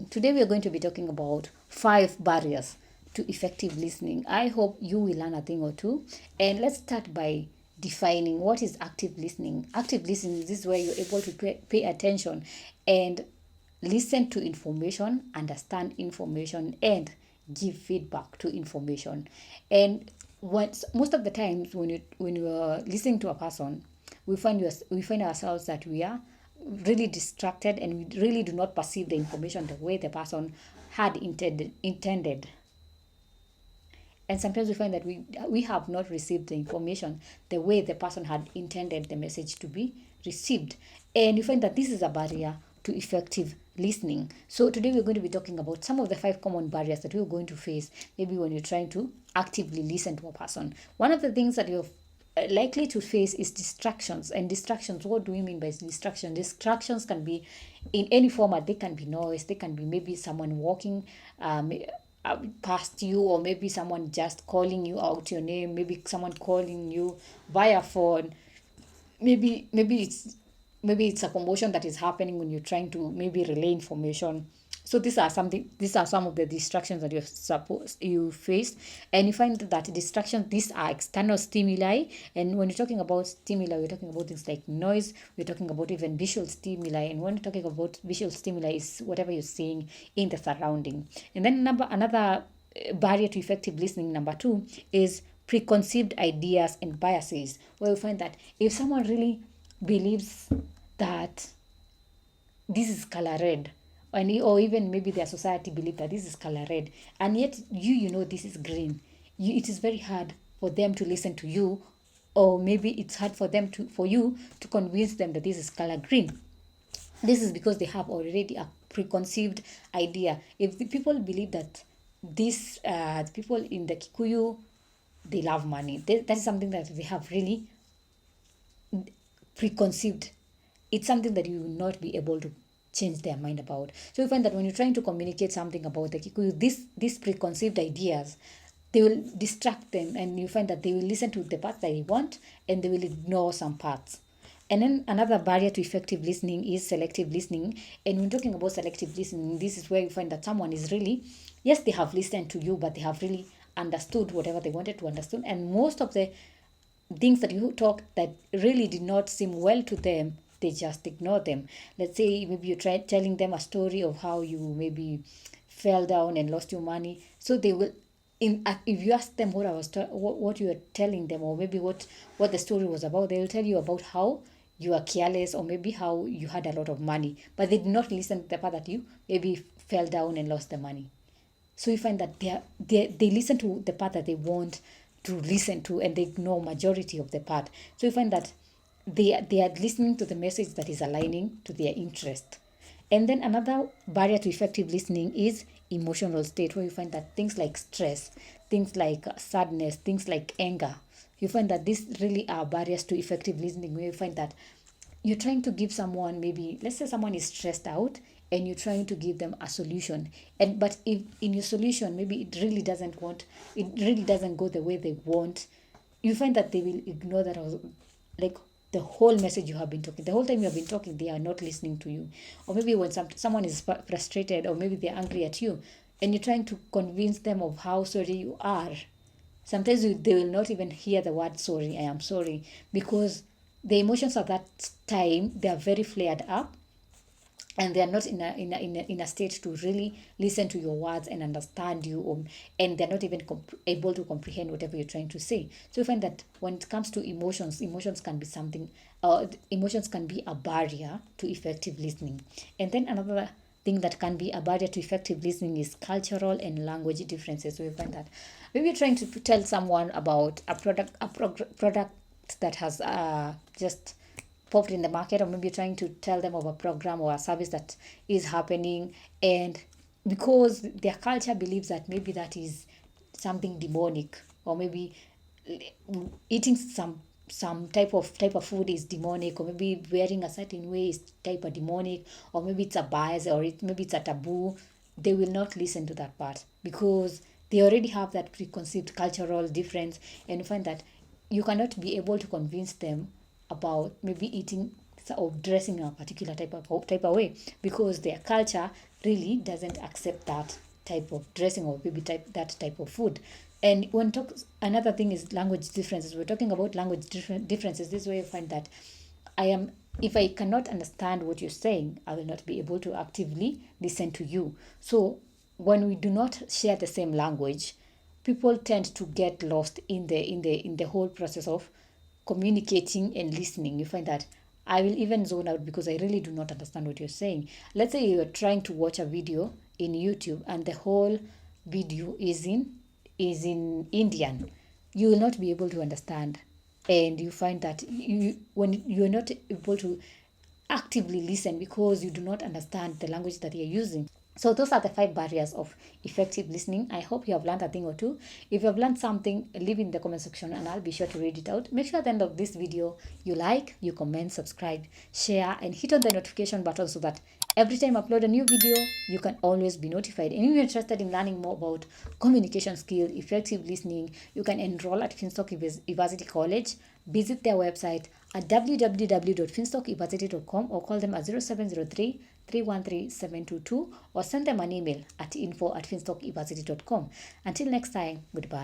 Today we are going to be talking about 5 barriers to effective listening. I hope you will learn a thing or two. And let's start by defining what is active listening. Active listening is this where you're able to pay attention and listen to information, understand information, and give feedback to information. And most of the times when you are listening to a person, we find ourselves that we are really distracted and we really do not perceive the information the way the person had intended. And sometimes we find that we have not received the information the way the person had intended the message to be received. And you find that this is a barrier to effective listening. So today we're going to be talking about some of the 5 common barriers that we're going to face maybe when you're trying to actively listen to a person. One of the things that you're likely to face is distractions. And distractions, what do we mean by distraction? Distractions can be in any format. They can be noise, they can be maybe someone walking past you, or maybe someone just calling you out your name, maybe someone calling you via phone. Maybe it's a commotion that is happening when you're trying to maybe relay information. So these are some of the distractions that you face. And you find that distractions, these are external stimuli. And when you're talking about stimuli, we're talking about things like noise, we're talking about even visual stimuli. And when you're talking about visual stimuli, is whatever you're seeing in the surrounding. And then another barrier to effective listening, number 2, is preconceived ideas and biases, where we find that if someone really believes that this is color red, or even maybe their society believe that this is color red, and yet you know this is green, it is very hard for them to listen to you, or maybe it's hard for you to convince them that this is color green. This is because they have already a preconceived idea. If the people believe that these people in the Kikuyu, they love money, that is something that they have really preconceived. It's something that you will not be able to change their mind about. So you find that when you're trying to communicate something about the Kikuyu, these preconceived ideas, they will distract them, and you find that they will listen to the parts that they want and they will ignore some parts. And then another barrier to effective listening is selective listening. And when talking about selective listening, this is where you find that someone is really, yes, they have listened to you, but they have really understood whatever they wanted to understand. And most of the things that you talk that really did not seem well to them, they just ignore them. Let's say maybe you try telling them a story of how you maybe fell down and lost your money, so they will, if you ask them what you were telling them, or maybe what the story was about, they will tell you about how you are careless, or maybe how you had a lot of money, but they did not listen to the part that you maybe fell down and lost the money. So you find that they listen to the part that they want to listen to, and they ignore majority of the part. So you find that they are listening to the message that is aligning to their interest. And then another barrier to effective listening is emotional state, where you find that things like stress, things like sadness, things like anger, you find that these really are barriers to effective listening, where you find that you're trying to give someone, maybe let's say someone is stressed out, and you're trying to give them a solution, and but if in your solution maybe it really doesn't go the way they want, you find that they will ignore that, like the whole message you have been talking, the whole time you have been talking, they are not listening to you. Or maybe when someone is frustrated, or maybe they're angry at you, and you're trying to convince them of how sorry you are, sometimes they will not even hear the word sorry, I am sorry, because the emotions at that time, they are very flared up, and they are not in a state to really listen to your words and understand you, and they're not even able to comprehend whatever you're trying to say. So you find that when it comes to emotions can be something, emotions can be a barrier to effective listening. And then another thing that can be a barrier to effective listening is cultural and language differences. So you find that maybe you're trying to tell someone about product that has just popped in the market, or maybe you're trying to tell them of a program or a service that is happening, and because their culture believes that maybe that is something demonic, or maybe eating some type of food is demonic, or maybe wearing a certain way is type of demonic, or maybe it's a bias, or maybe it's a taboo, they will not listen to that part because they already have that preconceived cultural difference. And you find that you cannot be able to convince them about maybe eating of dressing a particular type of way, because their culture really doesn't accept that type of dressing, or maybe that type of food. And when talk another thing is language differences. We're talking about language differences. This way you find that I am if I cannot understand what you're saying, I will not be able to actively listen to you. So when we do not share the same language, people tend to get lost in the whole process of communicating and listening. You find that I will even zone out because I really do not understand what you're saying. Let's say you're trying to watch a video in YouTube and the whole video is in Indian. You will not be able to understand, and you find that when you're not able to actively listen because you do not understand the language that you're using. So those are the 5 barriers of effective listening. I hope you have learned a thing or two. If you have learned something, leave in the comment section and I'll be sure to read it out. Make sure at the end of this video you like, you comment, subscribe, share, and hit on the notification button so that every time I upload a new video, you can always be notified. And if you're interested in learning more about communication skill, effective listening, you can enroll at Finstock Evarsity College. Visit their website at www.finstockevarsity.com or call them at 0703 313 722 or send them an email at info@finstockevarsity.com. Until next time, goodbye.